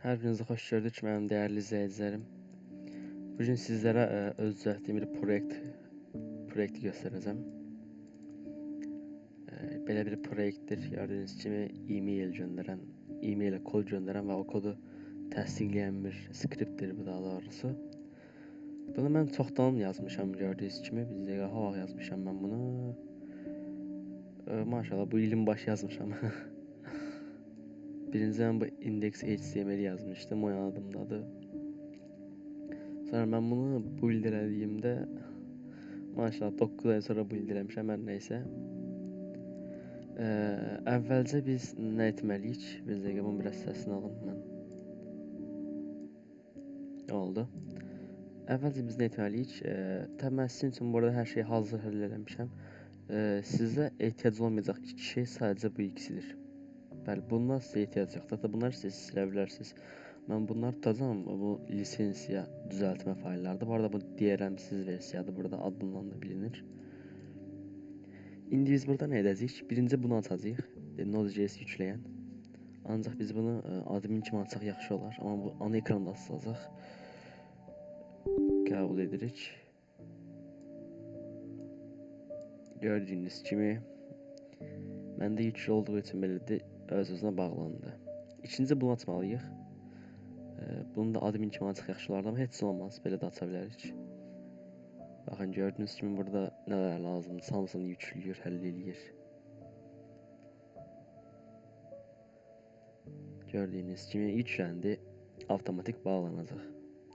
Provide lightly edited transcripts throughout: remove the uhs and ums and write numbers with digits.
Hər birinizi xoş gördük mənim dəyərli izləyicilərim. Bugün sizlərə öz düzəltdiyim bir proyekti göstərəcəm. Belə bir proyektdir. Gördüyünüz kimi e-mail kod göndərən və o kodu təsdiqləyən bir skriptdir bu daha doğrusu. Bunu mən çoxdan yazmışam gördüyünüz kimi. Bir dəqiqə hava yazmışam mən bunu. Maşallah bu ilin başı yazmışam. Birinci mən bu index HTML yazmışdım, o yanadımdadır. Sonra mən bunu build elədiyimdə maşallah 9 ay sonra build eləmişəm, hər nəysə. Əvvəlcə biz nə etməliyik? Bir dəqiqə bunun biraz səsini alım mən. Oldu. Əvvəlcə biz nə etməliyik? Təbii mən sizin üçün burada hər şeyi hazır həll eləmişəm. Sizə ehtiyac olmayacaq iki şey sadəcə bu ikisidir. Bəli, bundan sizə ehtiyac yoxdur. Hətta bunlar siz silə bilərsiniz. Mən bunları tutacağım. Bu lisensiya düzəltmə fayllarıdır. Bu arada bu DRM-siz versiyadır. Burada adından da bilinir. İndi biz burada nə edəcəyik? Birinci bunu açacağıq. Node.js yükləyən. Ancaq biz bunu admin kimi açsaq yaxşı olar. Amma bu ana ekranda açılacaq. Qəbul edirik. Gördüyünüz kimi məndə yüklü olduğu üçün belədir. Öz-özünə bağlandı. İkinci bunu açmalıyıq. Bunu da admin kimi açıq yaxşı olardı, amma heç olmaz. Belə də aça bilərik. Baxın, gördüyünüz kimi burada nələr lazımdır. Hamısını yükləyir, həll eləyir. Gördüyünüz kimi yükləndi. Avtomatik bağlanacaq.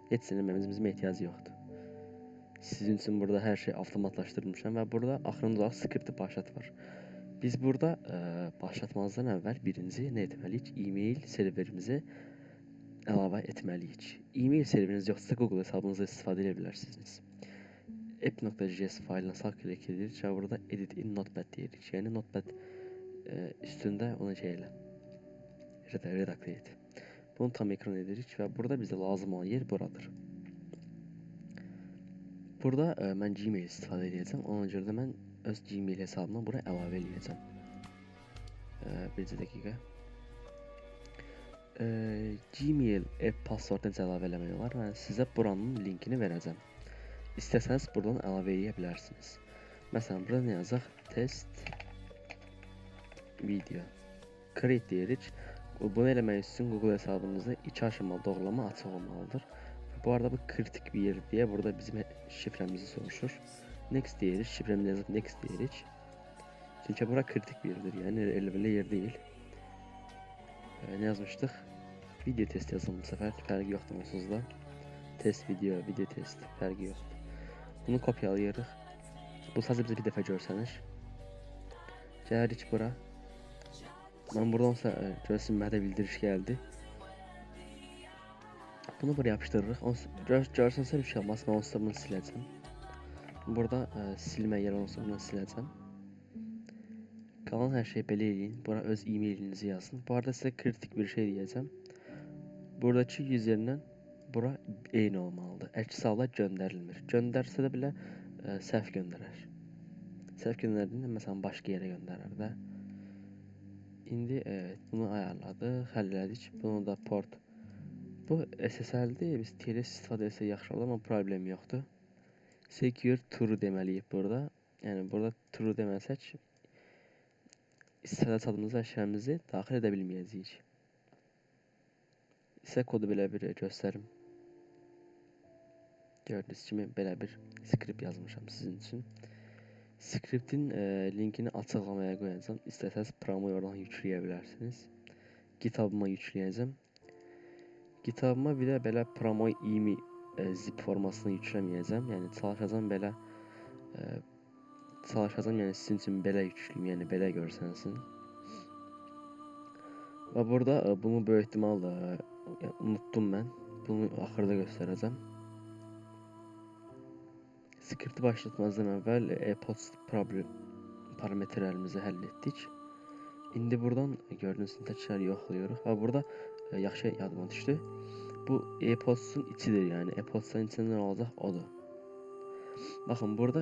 Heç eləməyimizin ehtiyacı yoxdur. Sizin üçün burada hər şey avtomatlaşdırmışam və burada axırıncı olaraq skripti başlat var. Biz burada başlatmazdan əvvəl birinci nə etməliyik? E-mail serverimizi əlavə etməliyik. E-mail serveriniz yoxsa Google hesabınızda istifadə edə bilərsiniz. app.js faylına sağ klik edirik və burada edit in notepad deyirik. Yəni notepad üstündə onu redaktə et. Bunu tam ekran edirik və burada bizə lazım olan yer buradır. Burada mən Gmail istifadə edəcəm. Ona görə də mən öz Gmail hesabıma bura əlavə edəcəm. Bir dəqiqə. Gmail e-password necə əlavə eləmək olar? Mən sizə buranın linkini verəcəm. İstəsəniz buradan əlavə edə bilərsiniz. Məsələn, burada nə yazacaq? Test video. Create deyirik. Bunu eləmək üçün Google hesabınızda 2 aşamalı doğrulama açıq olmalıdır. Bu arada bu kritik bir yer deyə burada bizim şifrəmizi soruşur. Next deyirik, şifrəmizi yazıb next deyirik. Çünki bura kritik bir yerdir, yəni elə yer deyil. Ne yazmışdıq? Video test yazılmış bu səfər, fərqi yoxdur onsuz da. Test video test, fərqi yoxdur. Bunu kopyalayırıq. Bu sadəcə bizə bir dəfə görsənir. Gəlirik bura. Mən buradansa görünməkdə bildiriş gəldi. Bunu buraya yapıştırırıq. Görsənsə bir şey olmaz. Mən onsuz da bunu siləcəm. Burada silmə yeri olsa bunu siləcəm. Qalan hər şey belə eləyin. Bura öz e-mailinizi yazın. Bu arada sizə kritik bir şey deyəcəm. Buradakı üzerindən bura eyni olmalıdır. Əks halda göndərilmir. Göndərsə də belə səhv göndərər. Səhv göndərdiğinde məsələn başqa yerə göndərər də. İndi bunu ayarladıq, həll elədik. Bunu da port. Bu SSL-dir. Biz TLS istifadə etsək yaxşı olur, amma problem yoxdur. Secure true deməliyik burada. Yəni burada true deməsək istədiyi adımızı əşyamızı daxil edə bilməyəcəyik. Sizə kodu belə bir göstərim. Gördüyünüz kimi belə bir skript yazmışam sizin üçün. Skriptin linkini açıqlamaya qoyacağam. İstəsəniz promo oradan yükləyə bilərsiniz. GitHub'ıma yükləyəcəm. GitHub'ıma bir də belə promo imi zip formasını yükləməyəcəm. Yəni çalışacağam belə yəni sizin üçün belə yükləyim, yəni belə görsənsin. Və burada bunu böyük ehtimalla unutdum mən. Bunu axırda göstərəcəm. Skripti başlatmazdan əvvəl e-post parametrlərimizi həll etdik. İndi buradan gördüyünüz kimi təkrar yoxlayırıq və burada yaxşı yadıma düşdü. Bu e-postun içidir, yəni e-postun içində nə olacaq odur. Baxın burada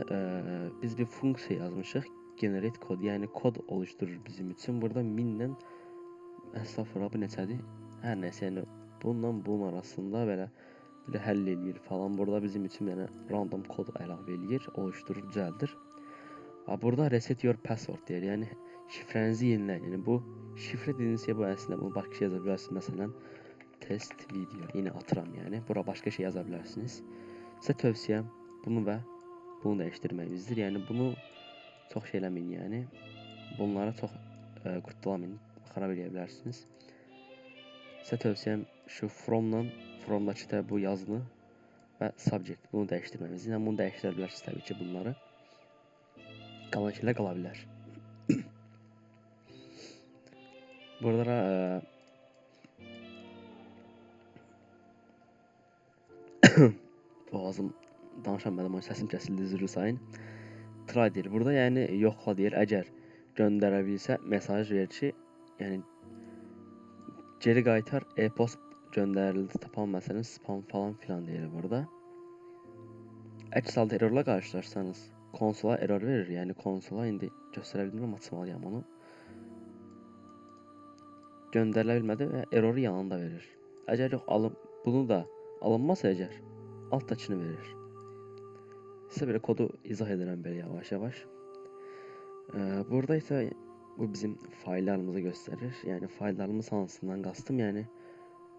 biz bir funksiya yazmışıq, generate kod, yəni kod oluşturur bizim üçün. Burada 1000-dən əstəğfurullah bu neçədir? Hər nəsə, yəni bununla bunun arasında belə həll eləyir falan. Burada bizim üçün yəni random kod əlavə eləyir, oluşturur, düzəldir. Burada reset your password deyir. Yəni şifrənizi yeniləyin. Yəni bu şifrə dediyiniz şey bu əslində bunu başqa şey yaza bilərsiniz. Məsələn, test video. Yine atıram yəni. Bura başqa şey yaza bilərsiniz. Sizə tövsiyəm bunu və bunu dəyişdirməyinizdir. Yəni bunu çox şey eləməyin yəni. Bunlara çox qurtulamayın. Xarab eləyə bilərsiniz. Sizə tövsiyəm şu fromdakı bu yazını və subject bunu dəyişdirməmizdir. Yəni bunu dəyişdirə bilərsiniz təbii ki bunları. Qalan şeylər qala bilər. Buralara boğazım danışamadım, o səsim kəsildi, üzr sayın. Try deyir. Burada yəni yoxla deyir. Əgər göndərə bilsə mesaj verir ki, yəni geri qaytar, e-post göndərildi, tapan məsələn spam falan filan deyir burada. Əks halda errorla qarşılaşsanız konsola error verir. Yəni konsola indi göstərə bilmirəm, açmalıyam onu. Göndərilə bilmədi və erroru yanında verir. Əgər yox bunu da alınmasa əgər altdakını verir. Sizə belə kodu izah edirəm belə yavaş-yavaş. Burada isə bu bizim fayllarımızı göstərir. Yəni fayllarımız hansından qastım, yəni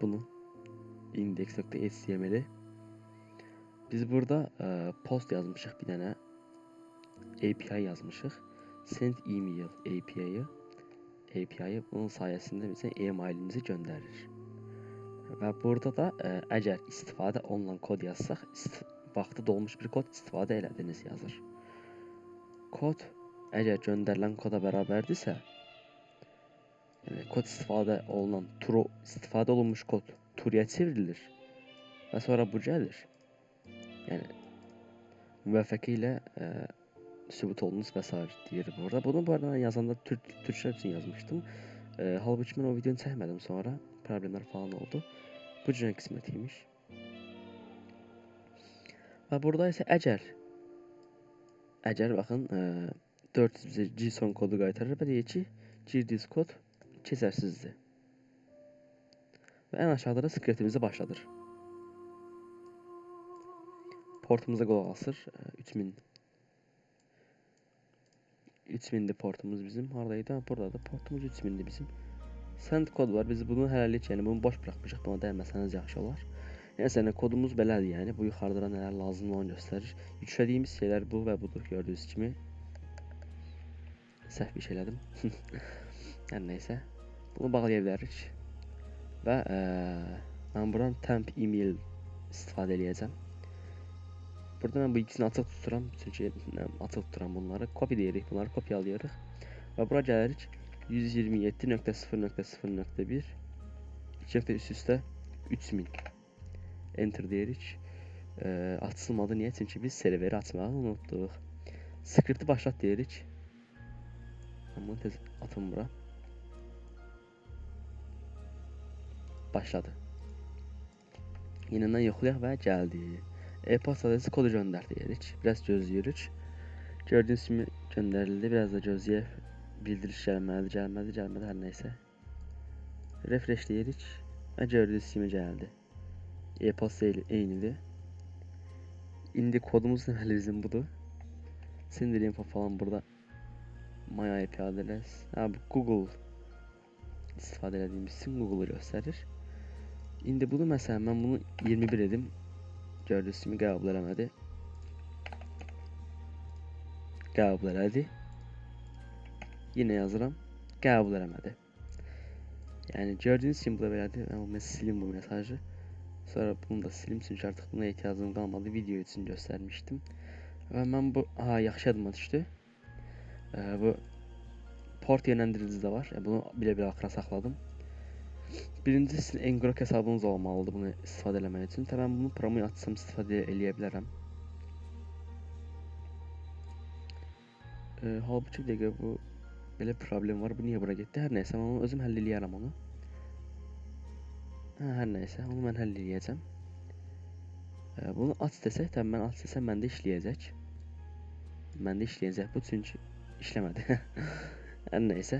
bunu index.html-i biz burada post yazmışıq bir dənə. API yazmışıq. Send email API bunun sayəsində bizə e-mailimizi göndərir. Və burada da əgər istifadə olunan kod yazsaq, vaxtı dolmuş bir kod istifadə elədiniz yazır. Kod əgər göndərilən koda bərabərdirsə, yəni kod istifadə olunmuş kod true'ya çevrilir və sonra bu gəlir. Yəni müvəffəqiyyətlə ilə sübut olunuz və s. deyir burada. Bunu bu arada yazanda türkçə üçün yazmışdım. Halbuki mən o videonu çəkmədim sonra. Problemlər falan oldu. Bu cürə qismət imiş. Və burada isə əgər baxın 400 bizə JSON kodu qaytarır və deyir ki, girdiyiniz kod keçərsizdir. Və ən aşağıda da skriptimizi başladır. Portumuza qulaq asır. 3000'di portumuz bizim. Haradaydı? Burada da portumuz 3000'di bizim. Send kod var. Biz bunu hələlik, yəni bunu boş buraxmışıq. Buna dəyməsəniz yaxşı olar. Yəni kodumuz belədir, yəni bu yuxarıda nələr lazımdır onu göstərir. Yüklədiyimiz şeylər bu və budur gördüyünüz kimi. Səhv bir şey elədim. Hər nəysə. Bunu bağlaya bilərik. Və mən buradan temp email istifadə edəcəm. Burada mən bu ikisini açıq tuturam. Çünki açıq tuturam bunları. Copy deyirik. Bunları kopyalayırıq. Və bura gəlirik. 127.0.0.1 2 üst-üstə 3000. Enter deyirik. Açılmadı. Niyə? Çünki biz serveri açmağı unutduq. Skripti başlat deyirik. Bunu tez atım bura. Başladı. Yenidən yoxlayaq və gəldi. E-post adresi kodu göndər deyirik. Biraz gözləyirik. Gördüyünüz kimi göndərildi. Biraz da gözləyək. Bildiriş gəlmədi, hər nəysə. Refresh deyirik və gördüyünüz kimi gəldi. E-post eynidir. İndi kodumuz deməli bizim budur. Sender info falan burada. My IP adres. Bu Google istifadə etdiyimiz üçün Google'ı göstərir. İndi bunu məsələn mən bunu 21 edim. Gördüyünüz kimi qəbul eləmədi. Qəbul elədi. Yine yazıram. Qəbul eləmədi. Yəni gördüyünüz kimi bu da belədir. Mən silim bu mesajı. Sonra bunu da silim çünki artıq buna ehtiyacım qalmadı. Video üçün göstərmişdim. Və mən bu yaxşı adıma düşdü. Bu port yönlendirici də var. Bunu bilə-bilə axıra saxladım. Birincisi sizin Ngrok hesabınız olmalıdır bunu istifadə eləmək üçün. Mən bunu promoyu açsam istifadə eləyə bilərəm. Halbuki bir dəqiqə bu belə problem var. Bu niyə bura getdi? Hər nəysə mən onu özüm həll eləyərəm onu. Hər nəysə onu mən həll eləyəcəm. Bunu aç desək, mən aç desəm məndə işləyəcək. Məndə işləyəcək bu çünki işləmədi. Hər nəysə.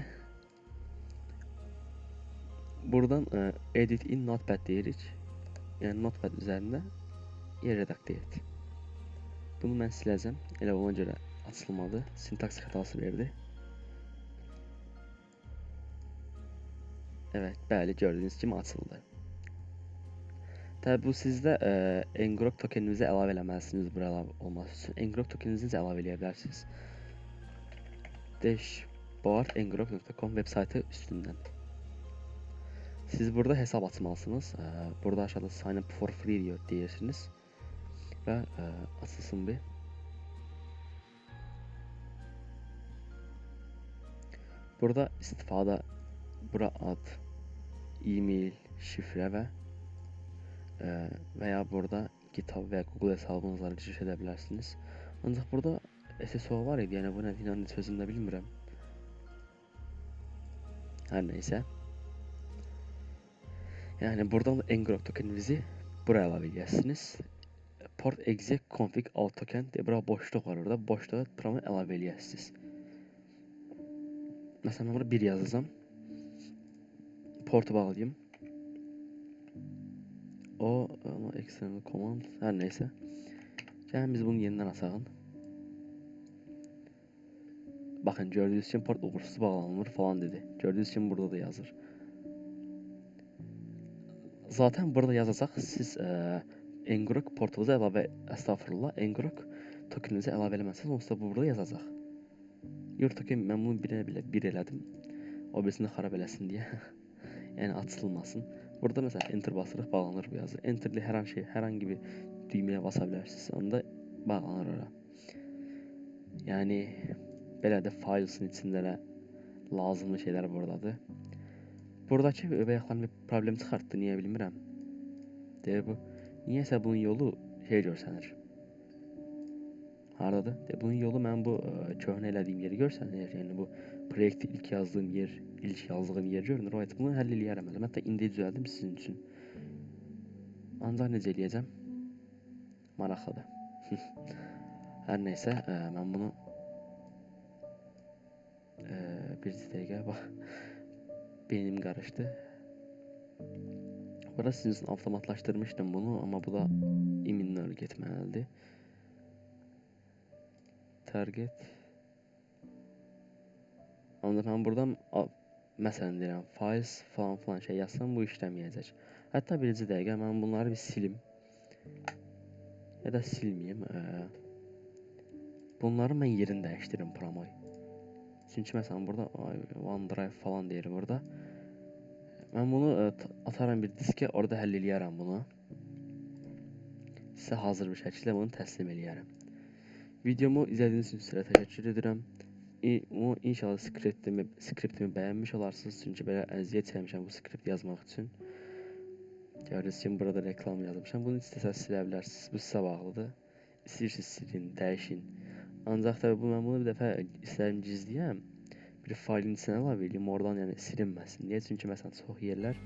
Buradan edit in notepad deyirik. Yəni notepad üzərində yer redaktə et. Bunu mən siləcəm. Elə ona görə açılmadı. Sintaks xətası verdi. Evet, bəli, gördüyünüz kimi açıldı. Tabi bu sizdə ngrok tokeninizi əlavə eləməlisiniz bura əlavə olması üçün. Ngrok tokeninizi də əlavə eləyə bilərsiniz. Dashboard ngrok.com web saytı üstündən. Siz burada hesab açmalısınız. Burada aşağıda sign up for free diyor deyirsiniz. Və açılsın bir. Burada istifadə, bura ad, e-mail, şifrə və ya burada GitHub və Google hesabınızla giriş edə bilərsiniz. Ancaq burada SSO var idi, yəni bu nədir, sözünü də bilmirəm. Hər neysə. Yəni buradan ngrok tokeninizi buraya əlavə edərsiniz. Port exec config alt token deyə bura boşluq var orada. Boşluğa promo əlavə edərsiniz. Məsələn, mən burada 1 yazacağam. Portu bağlayayım. O external command, hər neysə. Gəlin biz bunu yenidən açaq. Baxın, gördüyünüz kimi port uğursuz bağlanmır falan dedi. Gördüyünüz kimi burada da yazır. Zaten burada yazacaq, siz ngrok portunuza əlavə, estağfurullah, ngrok tokeninizi əlavə eləməlisiniz, onsuz da burada yazacaq. Yurt token, mən bunu bir elədim. O birisini xarab eləsin deyə. Yəni açılmasın. Burada məsələn enter basırıq, bağlanır bu yazı. Enterli hər hangi bir düyməyə basa bilərsiniz, onda bağlanır ora. Yəni belə də files'ın içində də lazımlı şeylər buradadır. Buradakı bayaqdan bir problem çıxartdı, niyə bilmirəm. Deyə bu, niyəsə bunun yolu şey görsənir. Haradadır? Deyə bunun yolu mən bu köhnə elədiyim yeri görsənir. Yəni bu proyekti ilk yazdığım yer, ilk yazdığım yer görünür. Evet, bunu həll eləyərəm. Hətta indi düzəldim sizin üçün. Ancaq necə eləyəcəm? Maraqlıdır. Hər neysə, mən bunu bir dəqiqə bax. Beynim qarışdı. Burada sizin üçün avtomatlaşdırmışdım bunu, amma bu da iminlə getməlidir. Target. Ancaq mən buradan məsələn deyirəm, files falan şey yazsam bu işləməyəcək. Hətta birinci dəqiqə mən bunları bir silim. Ya da silməyim. Bunları mən yerini dəyişdirim promoy. Çünki məsələn burada OneDrive falan deyir burada. Mən bunu ataram bir diskə, orada həll eləyərəm bunu. Sizə hazır bir şəkildə bunu təslim eləyərəm. Videomu izlədiyiniz üçün sizə təşəkkür edirəm. İnşallah skriptimi bəyənmiş olarsınız, çünki belə əziyyət çəkmişəm bu skript yazmaq üçün. Gördüyünüz kimi burada reklam yazmışam. Bunu istəsəz silə bilərsiniz. Bu sizə bağlıdır. İstəyirsiniz silin, dəyişin. Ancaq tabii mən bunu bir dəfə istəyirəm gizləyəm. Bir failin içinə əlavə edeyim, oradan yəni silinməsin deyə. Çünki məsələn çox yerlər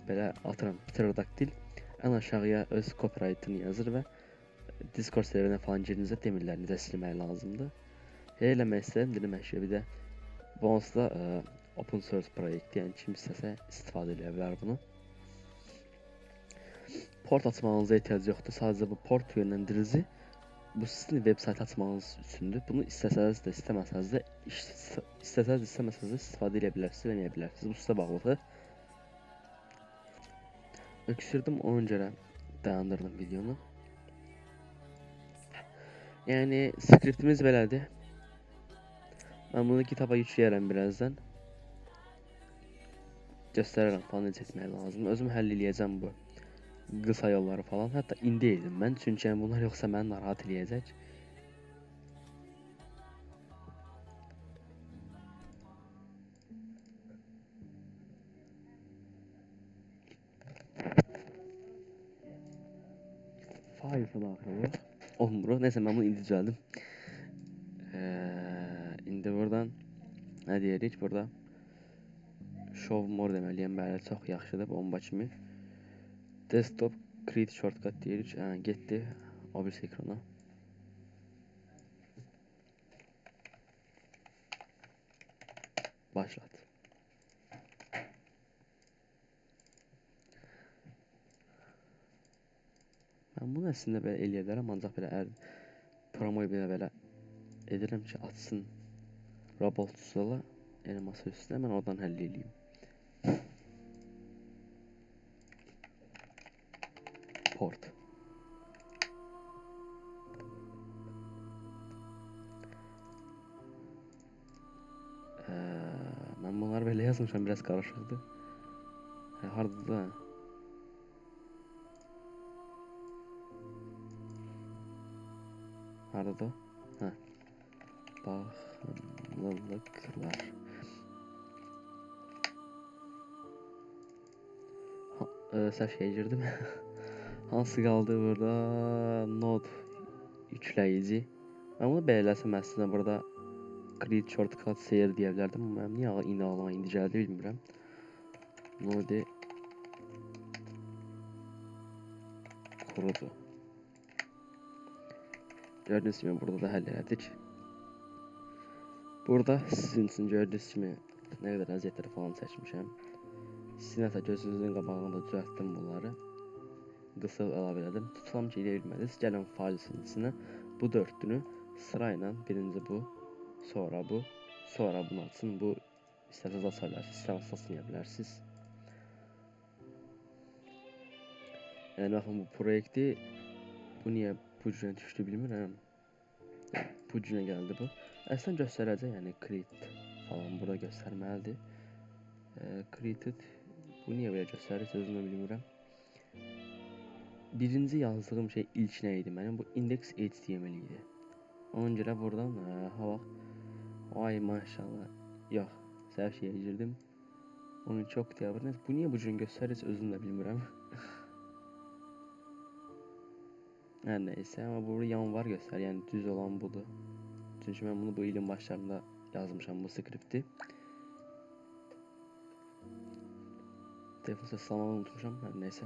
belə atıram pterodaktil ən aşağıya öz copyright'ını yazır və Discord serverinə falan girdinizdə demirlər necə silmək lazımdır. Eləmək istəyirəm, demək ki, bir də bonusda open source proyekti, yəni kim istəsə istifadə edə bilər bunu. Port açmağınıza ehtiyac yoxdur, sadəcə bu port yönləndirici bu sizin web sayt açmağınız üçündür. Bunu istəsəniz də, istəməsəniz də, istifadə edə bilərsiniz, eləməyə bilərsiniz. Bu sizə bağlıdır. Öksürdüm, ona görə dayandırdım videonu. Yəni skriptimiz belədir. Mən bunu kitaba yükləyərəm birazdan. Göstərərəm falan necə etmək lazım. Özüm həll eləyəcəm bu qısa yolları falan. Hətta indi edim mən, çünki bunlar yoxsa məni narahat eləyəcək. Faizə daxil olmur. Neysə, mən bunu indi düzəldim. İndi buradan nə deyirik? Burada show more deməliyəm. Bəli, çox yaxşıdır. Bomba kimi. Desktop create shortcut deyirik. Getdi o birisi ekrana. Başlat. Ben bunu əslində belə eləyə bilərəm, ancaq belə promoyu belə edirəm ki, açsın Roblox Tuzla, yəni masa üstünə, mən oradan həll eləyim. Port. Ben bunları böyle yazmışam, biraz karışıktı. Harada da. Harada? Ha. Bağımlılıklar. Səhv girdim. Hansı qaldı burada? Node yükləyici. Ben bunu belirləsəm əslində burada Create Shortcut Share deyə bilərdim. Amma mənim niyə indi ağlıma indi gəldi bilmirəm. Node kurucu. Gördüğünüz gibi burada da hallederdik. Burada sizin için gördüğünüz gibi ne kadar əziyyətləri falan çəkmişəm. Sizin hətta gözünüzün qabağında düzəltdim bunları. Qısa əlavə elədim. Tutulam ki, eləyə bilmədiniz. Gəlin fayl içinə bu dördünü sırayla birinci bu, sonra bu, sonra bunu açın. Bu istəsəz aça bilərsiniz, istəsəz açmaya bilərsiniz. Yəni baxın bu proyekti bu niyə bu cürə düşdü bilmirəm. Bu cürə gəldi bu. Əslən göstərəcək, yəni create falan burada göstərməlidir. Created bu niyə belə göstərir, sözünü bilmirəm. Birinci yazdığım şey ilk nə idi mənim? Bu index HTML idi. Ona görə buradan hava ay maşallah. Yox, səhv şeyə girdim. Onu çox deyəbirəm. Bu niyə bu cür göstərir, özüm də bilmirəm. Hər nəysə, amma burada yan var göstərir. Yəni düz olan budur. Çünki mən bunu bu ilin başlarında yazmışam bu skripti. Telefon səslamağı unutmuşam, hər nəysə.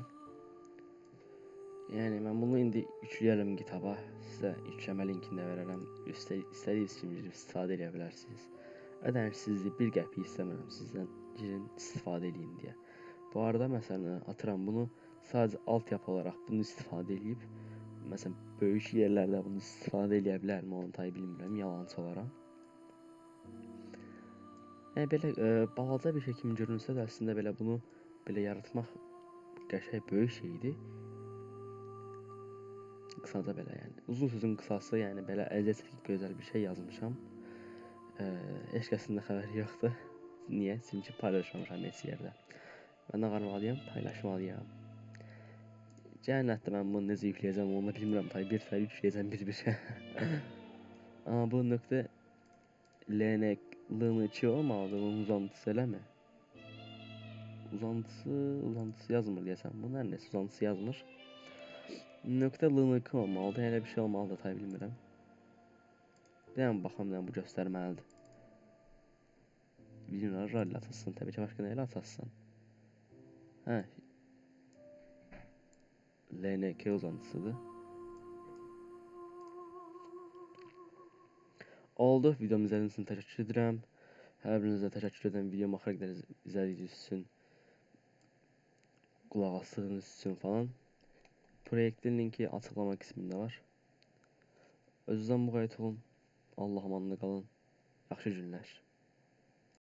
Yəni mən bunu indi yükləyərəm GitHub-a. Sizə yükləmə linkini də verərəm. İstədiyiniz kimi girib istifadə edə bilərsiniz. Ödəniş sizdə 1 qəpik istəmirəm sizdən, girin istifadə edin deyə. Bu arada məsələn atıram bunu sadəcə altyapı olaraq bunu istifadə edib, məsələn böyük yerlərdə bunu istifadə edə bilərəm, onu tay bilmirəm, yalançı olaram. Yəni belə balaca bir şey kimi görünsə də əslində belə bunu belə yaratmaq qəşəng böyük şeydir. Qısaca belə yəni. Uzun sözün qısası yəni belə əziyyət gözəl bir şey yazmışam. Heç kəsin də xəbəri yoxdur. Niyə? Çünki paylaşmamışam heç yerdə. Mən nə qarmalıyam? Paylaşmalıyam. Cəhənnətdə mən bunu necə yükləyəcəm onu da bilmirəm. Tay bir sayı yükləyəcəm bir. Amma bu nöqtə LN2 olmalıdır. Bunun uzantısı eləmi? Uzantısı yazmır deyəsən. Bunun hər nəsə uzantısı yazmır. Nöqtə LN2 olmalıdır. Elə bir şey olmalıdır, tay bilmirəm. Deyəm baxam, bu göstərməlidir. Videoları rally atasın, təbii ki, başqa nə ilə atasın? Hə. LNK uzantısıdır. Oldu. Videomu izlədiyiniz üçün təşəkkür edirəm. Hər birinizə təşəkkür edirəm. Videomu axıra qədər izlədiyiniz üçün, qulaq asdığınız üçün falan. Proyektin linki açıqlama qismində var. Özünüzdən müğayət olun. Allah'a əmanət qalın. Yaxşı günlər.